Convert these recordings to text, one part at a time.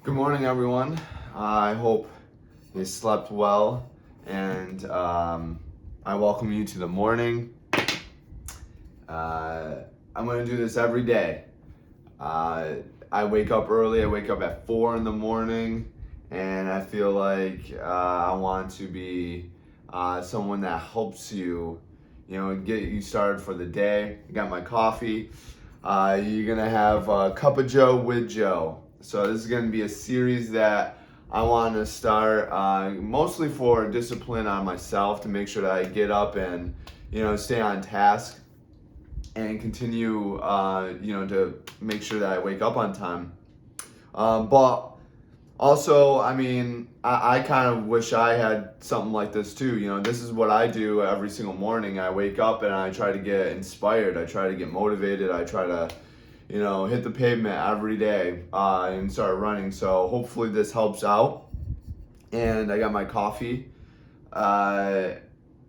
Good morning, everyone. I hope you slept well, and I welcome you to the morning. I'm going to do this every day. Uh, I wake up early. I wake up at 4 in the morning, and I feel like I want to be someone that helps you, get you started for the day. I got my coffee. You're going to have a cup of Joe with Joe. So this is going to be a series that I want to start mostly for discipline on myself to make sure that I get up and, stay on task and continue, to make sure that I wake up on time. But also, I kind of wish I had something like this too. This is what I do every single morning. I wake up and I try to get inspired. I try to get motivated. I try to, hit the pavement every day and start running. So hopefully this helps out. And I got my coffee. Uh,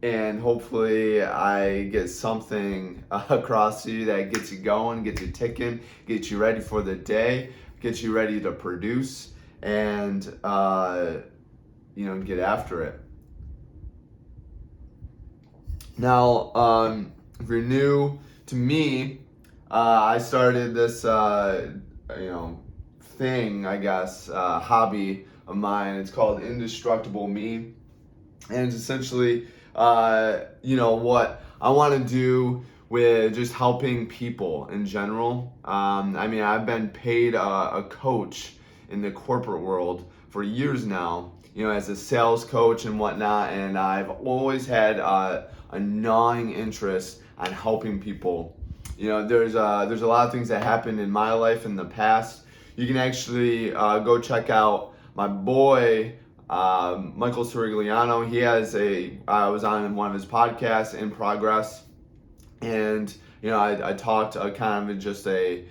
and hopefully I get something across to you that gets you going, gets you ticking, gets you ready for the day, gets you ready to produce, and get after it. Now, if you're new to me, I started this thing, I guess, hobby of mine. It's called Indestructible Me, and it's essentially what I want to do with just helping people in general. I've been paid a coach in the corporate world for years now, as a sales coach and whatnot, and I've always had a gnawing interest on helping people. There's a lot of things that happened in my life in the past. You can actually go check out my boy Michael Sirigliano. I was on one of his podcasts, In Progress, and I talked kind of just a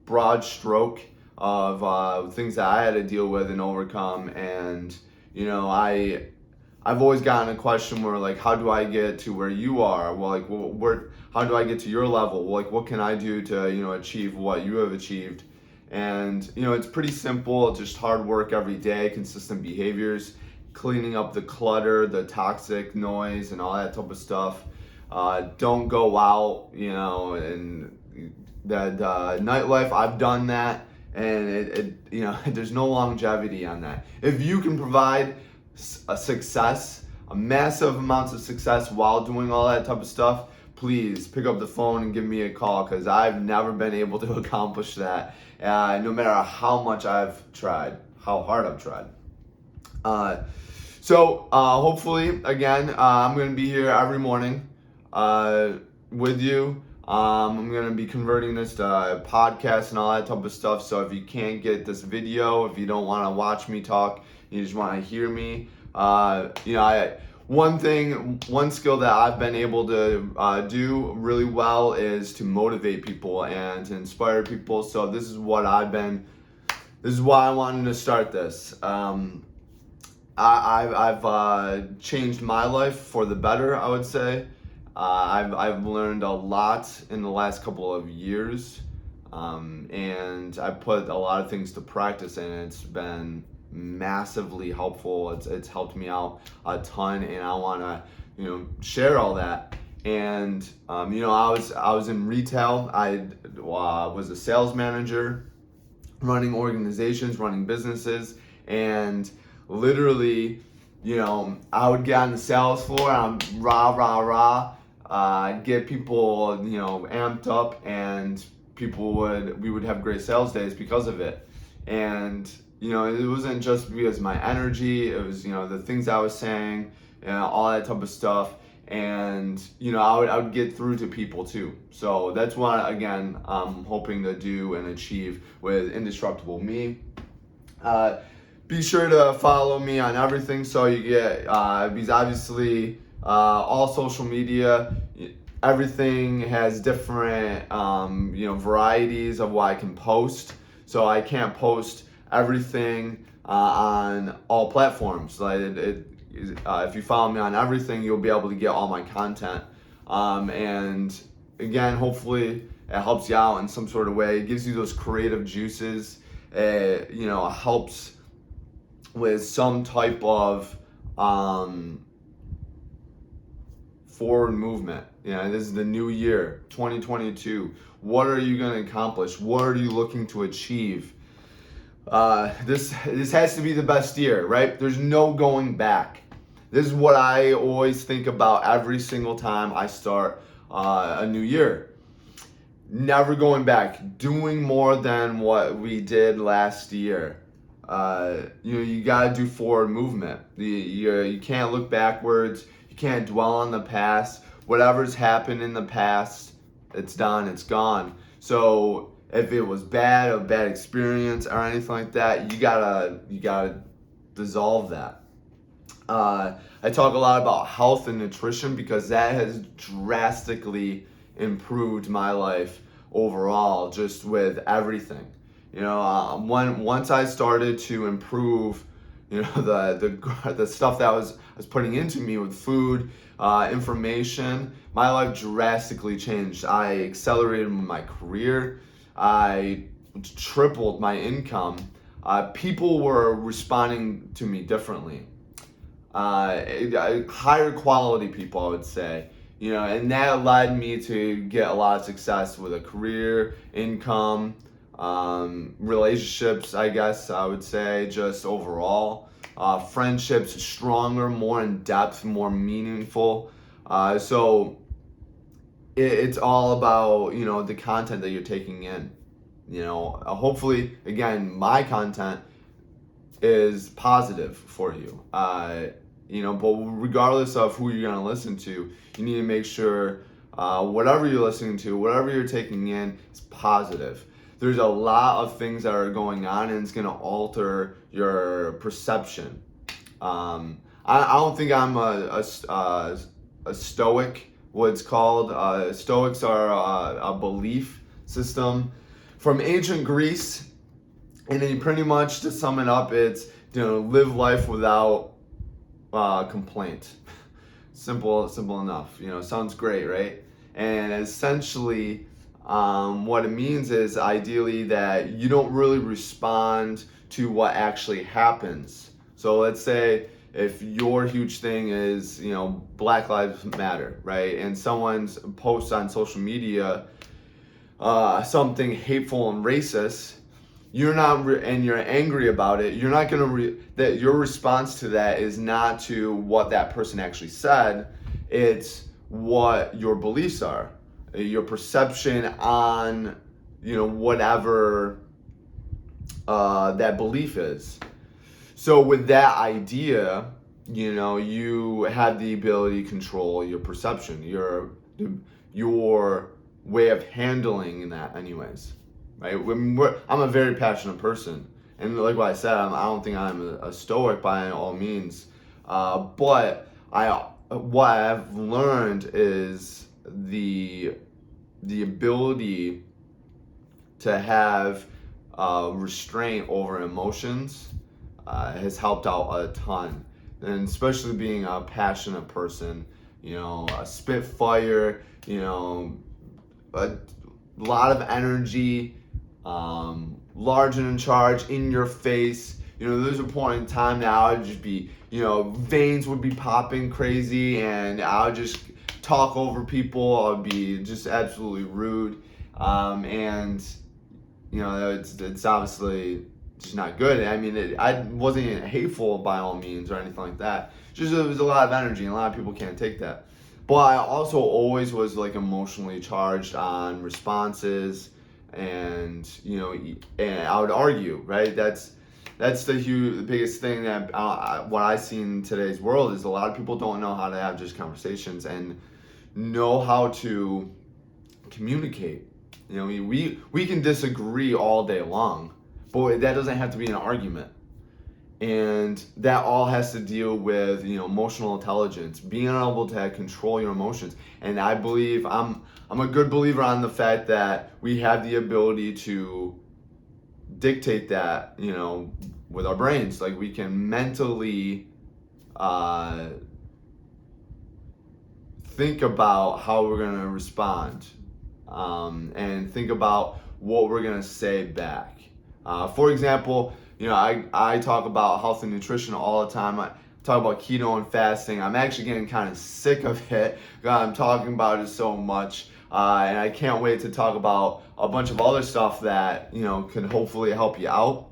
broad stroke of things that I had to deal with and overcome. And I've always gotten a question where, like, how do I get to where you are? Well, like, how do I get to your level? Well, like, what can I do to achieve what you have achieved? And it's pretty simple. Just hard work every day, consistent behaviors, cleaning up the clutter, the toxic noise, and all that type of stuff. Don't go out, and that nightlife. I've done that, and there's no longevity on that. If you can provide a massive amounts of success while doing all that type of stuff, please pick up the phone and give me a call, because I've never been able to accomplish that, no matter how much I've tried, how hard I've tried. So hopefully, again, I'm going to be here every morning with you. I'm going to be converting this to a podcast and all that type of stuff. So if you can't get this video, if you don't want to watch me talk, you just want to hear me, one skill that I've been able to do really well is to motivate people and to inspire people. So this is why I wanted to start this. I've changed my life for the better, I would say. I've learned a lot in the last couple of years, and I put a lot of things to practice, and it's been massively helpful. It's helped me out a ton, and I want to share all that. And I was in retail. I was a sales manager, running organizations, running businesses, and literally, I would get on the sales floor and I'm rah, get people, amped up, and we would have great sales days because of it. And, it wasn't just because my energy, it was, the things I was saying, all that type of stuff. And, I would get through to people too. So that's what, again, I'm hoping to do and achieve with Indestructible Me. Be sure to follow me on everything, so you get, because obviously all social media, everything has different, varieties of what I can post. So I can't post everything on all platforms. Like if you follow me on everything, you'll be able to get all my content. And again, hopefully it helps you out in some sort of way. It gives you those creative juices. helps with some type of forward movement. This is the new year, 2022. What are you going to accomplish? What are you looking to achieve? This has to be the best year, right? There's no going back. This is what I always think about every single time I start a new year. Never going back. Doing more than what we did last year. You gotta do forward movement. You can't look backwards. You can't dwell on the past. Whatever's happened in the past, it's done. It's gone. So if it was bad, a bad experience or anything like that, you gotta dissolve that. I talk a lot about health and nutrition because that has drastically improved my life overall, just with everything. Once I started to improve, the stuff that I was putting into me with food, information, my life drastically changed. I accelerated my career. I tripled my income. People were responding to me differently. Higher quality people, I would say. And that led me to get a lot of success with a career, income, relationships, I guess I would say, just overall. Friendships stronger, more in depth, more meaningful. So it's all about, the content that you're taking in. Hopefully, again, my content is positive for you. But regardless of who you're going to listen to, you need to make sure whatever you're listening to, whatever you're taking in, is positive. There's a lot of things that are going on, and it's going to alter your perception. I don't think I'm a stoic, what it's called. Stoics are a belief system from ancient Greece. And then pretty much, to sum it up, it's live life without complaint. Simple enough. Sounds great, right? And essentially, what it means is ideally that you don't really respond to what actually happens. So let's say if your huge thing is Black Lives Matter, right? And someone's posts on social media something hateful and racist. You're not and you're angry about it. You're not gonna that your response to that is not to what that person actually said. It's what your beliefs are, your perception on whatever that belief is. So with that idea, you have the ability to control your perception, your way of handling that, anyways. Right? I'm a very passionate person, and like what I said, I don't think I'm a stoic by all means. But what I've learned is the ability to have restraint over emotions has helped out a ton, and especially being a passionate person, a spitfire, a lot of energy, large and in charge, in your face. There's a point in time that I would just be, veins would be popping crazy, and I would just talk over people. I would be just absolutely rude, and it's obviously just not good. I mean, I wasn't hateful by all means or anything like that. Just it was a lot of energy, and a lot of people can't take that. But I also always was like emotionally charged on responses, and and I would argue, right? That's the biggest thing that what I see in today's world is a lot of people don't know how to have just conversations and know how to communicate. We can disagree all day long, but that doesn't have to be an argument. And that all has to deal with emotional intelligence, being able to control your emotions. And I believe I'm a good believer on the fact that we have the ability to dictate that with our brains. Like, we can mentally think about how we're going to respond, and think about what we're going to say back. For example, I talk about health and nutrition all the time. I talk about keto and fasting. I'm actually getting kind of sick of it. I'm talking about it so much. And I can't wait to talk about a bunch of other stuff that, can hopefully help you out,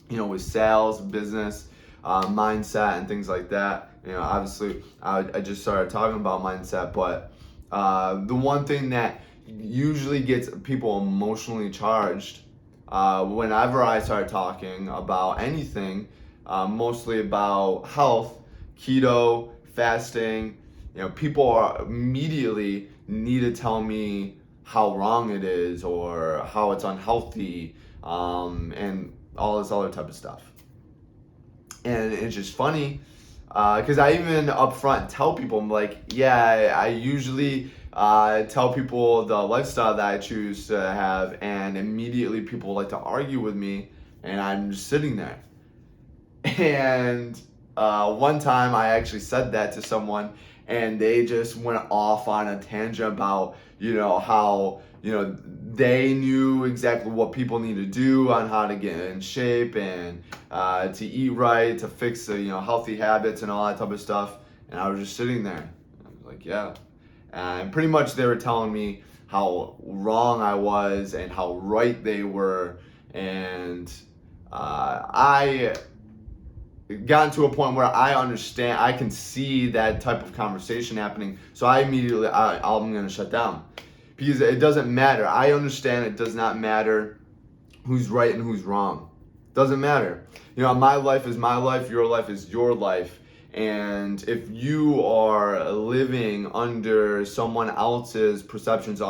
with sales, business, mindset, and things like that. Obviously, I just started talking about mindset, but the one thing that usually gets people emotionally charged whenever I start talking about anything, mostly about health, keto, fasting, people are immediately need to tell me how wrong it is or how it's unhealthy, and all this other type of stuff. And it's just funny because I even up front tell people, I'm like, yeah, I usually tell people the lifestyle that I choose to have, and immediately people like to argue with me, and I'm just sitting there. And one time I actually said that to someone, and they just went off on a tangent about, how, they knew exactly what people need to do on how to get in shape and to eat right, to fix the, healthy habits and all that type of stuff. And I was just sitting there. I was like, yeah. And pretty much they were telling me how wrong I was and how right they were. And I gotten to a point where I understand, I can see that type of conversation happening. So I'm going to shut down because it doesn't matter. I understand it does not matter who's right and who's wrong. Doesn't matter. My life is my life. Your life is your life. And if you are living under someone else's perceptions,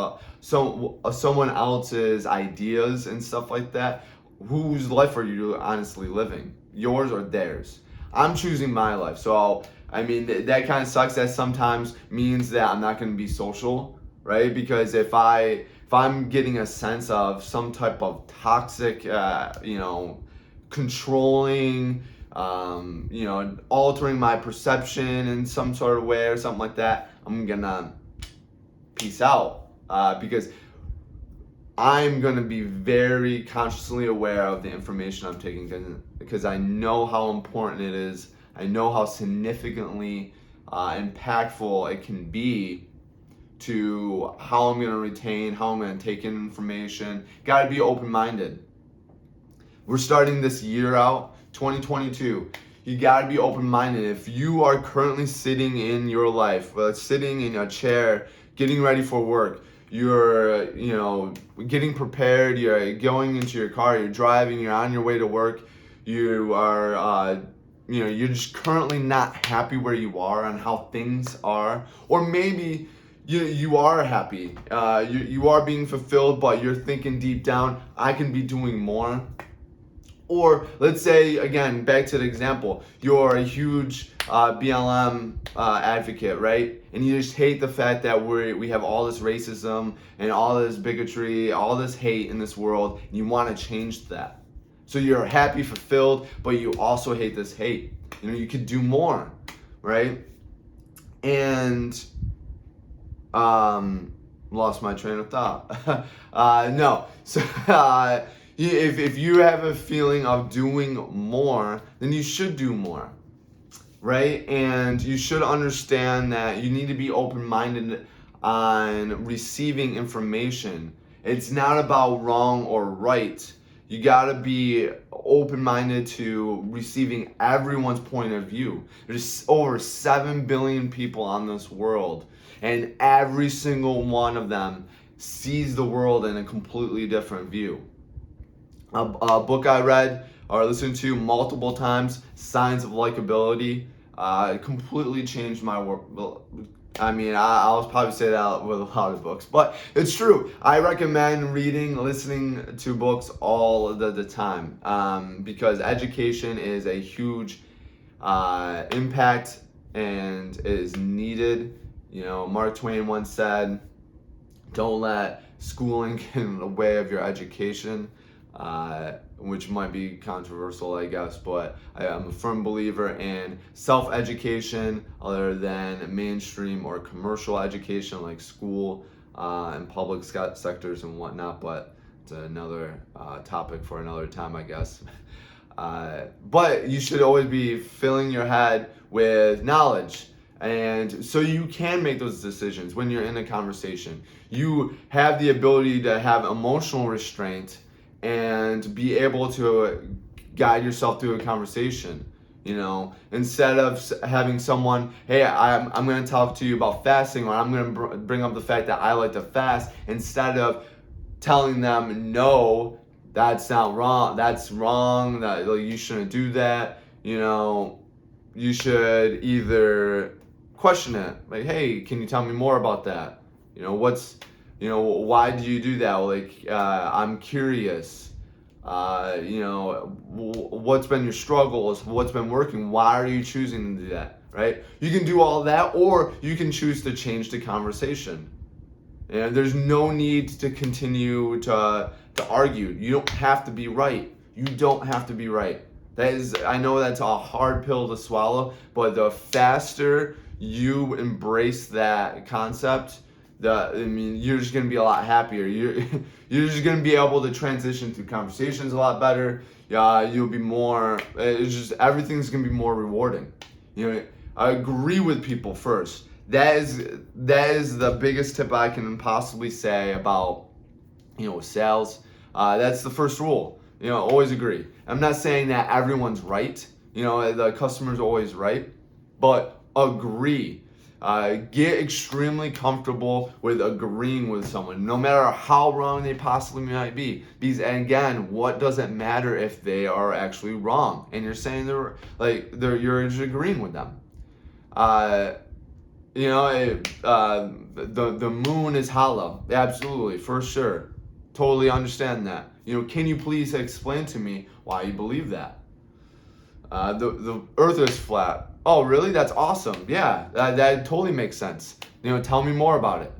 someone else's ideas and stuff like that, whose life are you honestly living? Yours or theirs? I'm choosing my life. So, that kind of sucks. That sometimes means that I'm not going to be social, right? Because if I'm getting a sense of some type of toxic, controlling, altering my perception in some sort of way or something like that, I'm gonna peace out, because I'm gonna be very consciously aware of the information I'm taking, because I know how important it is. I know how significantly impactful it can be to how I'm gonna retain, how I'm gonna take in information. Gotta be open-minded. We're starting this year out, 2022. You gotta be open-minded. If you are currently sitting in your life, sitting in a chair, getting ready for work, you're, getting prepared, you're going into your car, you're driving, you're on your way to work, you are, you're just currently not happy where you are and how things are, or maybe you are happy, you are being fulfilled, but you're thinking deep down, I can be doing more. Or let's say, again, back to the example, you're a huge BLM advocate, right? And you just hate the fact that we have all this racism and all this bigotry, all this hate in this world, and you want to change that. So you're happy, fulfilled, but you also hate this hate. You could do more, right? And lost my train of thought. No, so if you have a feeling of doing more, then you should do more, right? And you should understand that you need to be open-minded on receiving information. It's not about wrong or right. You gotta be open-minded to receiving everyone's point of view. There's over 7 billion people on this world, and every single one of them sees the world in a completely different view. A book I read or listened to multiple times, Signs of Likability, completely changed my world. I'll probably say that with a lot of books, but it's true. I recommend reading, listening to books all the time, because education is a huge impact and is needed. Mark Twain once said, don't let schooling get in the way of your education. Which might be controversial, I guess, but I am a firm believer in self-education other than mainstream or commercial education like school and public sectors and whatnot. But It's another topic for another time, I guess. But you should always be filling your head with knowledge. And so you can make those decisions when you're in a conversation. You have the ability to have emotional restraint and be able to guide yourself through a conversation. Instead of having someone, hey, I'm going to talk to you about fasting, or I'm going to bring up the fact that I like to fast, instead of telling them, no, that's not wrong, that's wrong, that you shouldn't do that. You should either question it, like, hey, can you tell me more about that? Why do you do that? I'm curious. What's been your struggles? What's been working? Why are you choosing to do that? Right? You can do all that, or you can choose to change the conversation. And there's no need to continue to argue. You don't have to be right. You don't have to be right. I know that's a hard pill to swallow, but the faster you embrace that concept, you're just gonna be a lot happier. You're just gonna be able to transition through conversations a lot better. You'll be more. Everything's gonna be more rewarding. I agree with people first. That is the biggest tip I can possibly say about sales. That's the first rule. Always agree. I'm not saying that everyone's right. The customer's always right, but agree. Get extremely comfortable with agreeing with someone, no matter how wrong they possibly might be. Because, and again, what does it matter if they are actually wrong and you're saying you're just agreeing with them? The moon is hollow. Absolutely, for sure. Totally understand that. Can you please explain to me why you believe that? The earth is flat. Oh, really? That's awesome. Yeah, that totally makes sense. Tell me more about it.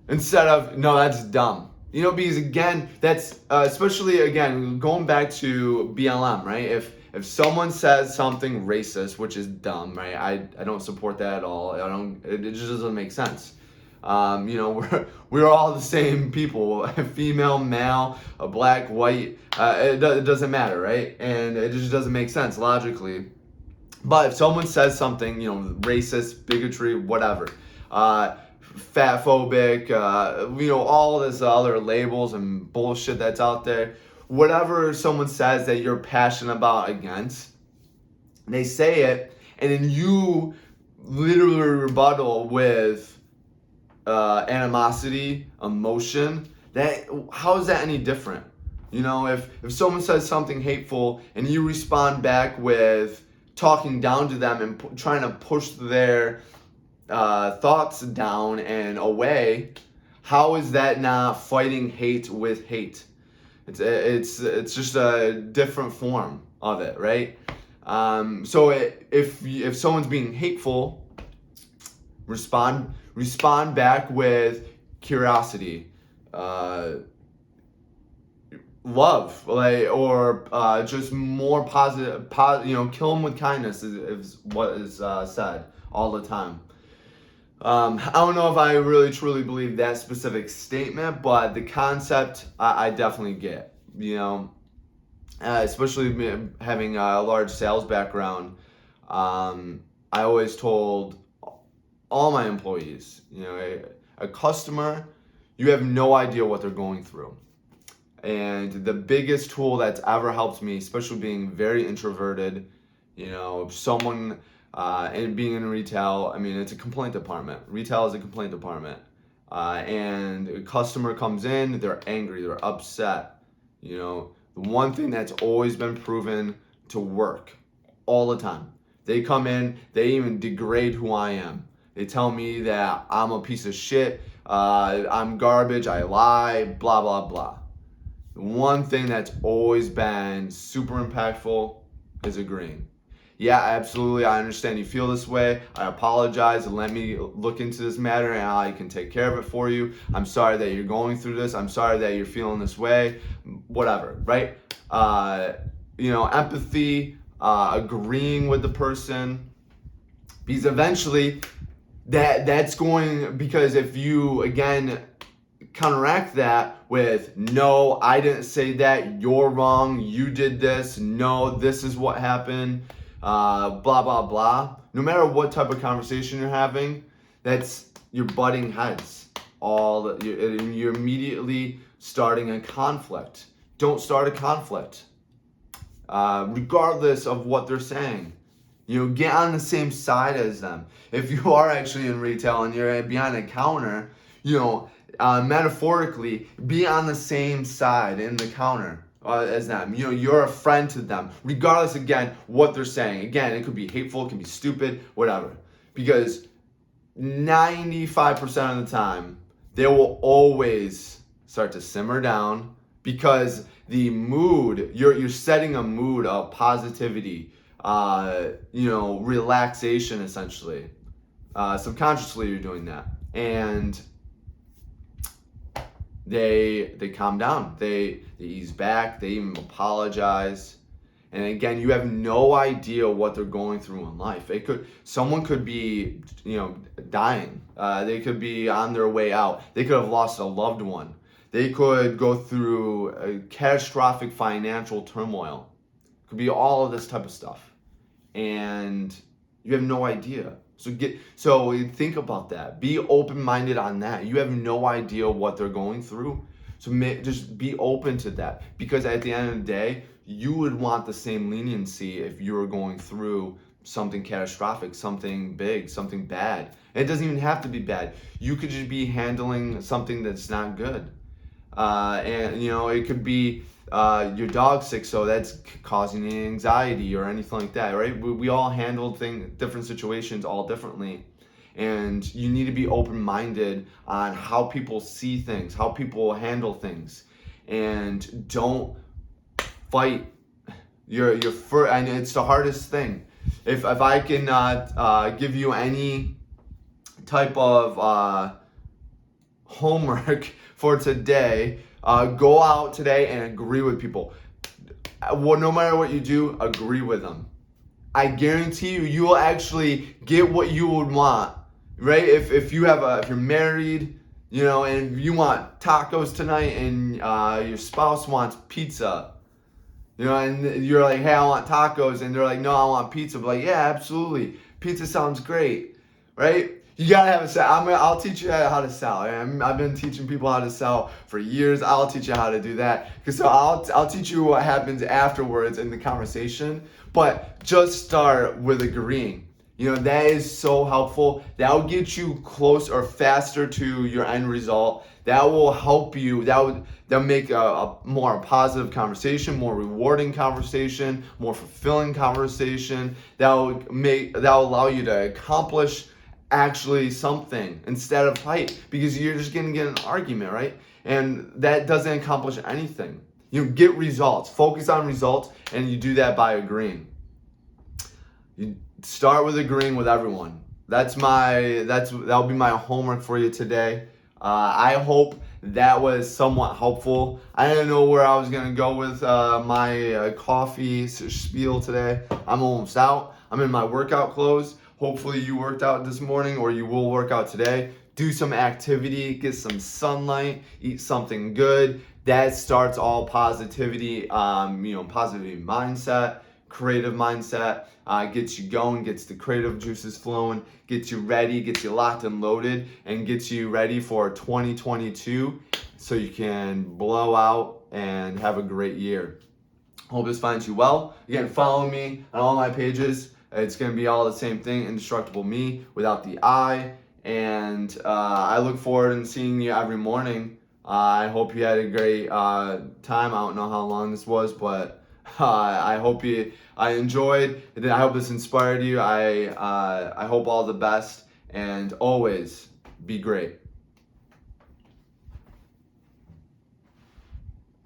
Instead of, no, that's dumb. Because again, that's, especially again, going back to BLM, right? If someone says something racist, which is dumb, right? I don't support that at all. It just doesn't make sense. We're all the same people, female, male, black, white, it doesn't matter, right? And it just doesn't make sense logically. But if someone says something, racist, bigotry, whatever, fat phobic, all this other labels and bullshit that's out there, whatever someone says that you're passionate about against, they say it, and then you literally rebuttal with animosity, emotion. How is that any different? If someone says something hateful and you respond back with talking down to them and trying to push their thoughts down and away, how is that not fighting hate with hate? It's just a different form of it, right? So if someone's being hateful, respond back with curiosity, love, or just more positive. Kill them with kindness is what is said all the time. I don't know if I really truly believe that specific statement, but the concept I definitely get. Especially having a large sales background, I always told all my employees, a customer, you have no idea what they're going through. And the biggest tool that's ever helped me, especially being very introverted, someone, and being in retail, it's a complaint department. Retail is a complaint department. And a customer comes in, they're angry, they're upset. The one thing that's always been proven to work all the time. They come in, they even degrade who I am. They tell me that I'm a piece of shit, I'm garbage, I lie, blah, blah, blah. The one thing that's always been super impactful is agreeing. Yeah, absolutely, I understand you feel this way. I apologize, and let me look into this matter and how I can take care of it for you. I'm sorry that you're going through this. I'm sorry that you're feeling this way. Whatever, right? Empathy, agreeing with the person. Because eventually, because if you, again, counteract that with, no, I didn't say that, you're wrong, you did this, no, this is what happened, blah, blah, blah. No matter what type of conversation you're having, you're butting heads. You're immediately starting a conflict. Don't start a conflict, regardless of what they're saying. Get on the same side as them. If you are actually in retail and you're behind a counter, metaphorically, be on the same side in the counter as them. You're a friend to them, regardless, again, what they're saying. Again, it could be hateful, it can be stupid, whatever. Because 95% of the time, they will always start to simmer down, because the mood, you're setting a mood of positivity, relaxation, essentially. Subconsciously, you're doing that. And they calm down, they ease back, they even apologize. And again, you have no idea what they're going through in life. Someone could be, dying. They could be on their way out. They could have lost a loved one. They could go through a catastrophic financial turmoil. It could be all of this type of stuff. And you have no idea. So think about that. Be open-minded on that. You have no idea what they're going through. So just be open to that. Because at the end of the day, you would want the same leniency if you were going through something catastrophic, something big, something bad. And it doesn't even have to be bad. You could just be handling something that's not good. It could be your dog's sick, so that's causing anxiety or anything like that, right? We all handle different situations all differently. And you need to be open-minded on how people see things, how people handle things. And don't fight and it's the hardest thing. If I can give you any type of homework for today, go out today and agree with people. No matter what you do, agree with them. I guarantee you will actually get what you would want, right? If you're married, and you want tacos tonight, and your spouse wants pizza, and you're like, hey, I want tacos, and they're like, no, I want pizza. But like, yeah, absolutely, pizza sounds great, right? You gotta have a sell. I'll teach you how to sell. I've been teaching people how to sell for years. I'll teach you how to do that. I'll teach you what happens afterwards in the conversation. But just start with agreeing. That is so helpful. That will get you close or faster to your end result. That will help you. That'll make a more positive conversation, more rewarding conversation, more fulfilling conversation. That'll allow you to accomplish actually something instead of fight, because you're just going to get an argument, right? And that doesn't accomplish anything. Get results, focus on results, and you do that by agreeing. You start with agreeing with everyone. That'll be my homework for you today. I hope that was somewhat helpful. I didn't know where I was going to go with my coffee spiel today. I'm almost out. I'm in my workout clothes. Hopefully you worked out this morning, or you will work out today. Do some activity, get some sunlight, eat something good. That starts all positivity, positivity mindset, creative mindset, gets you going, gets the creative juices flowing, gets you ready, gets you locked and loaded, and gets you ready for 2022 so you can blow out and have a great year. Hope this finds you well. Again, follow me on all my pages. It's going to be all the same thing, Indestructible Me without the I. And I look forward to seeing you every morning. I hope you had a great time. I don't know how long this was, but I hope I enjoyed. I hope this inspired you. I hope all the best, and always be great.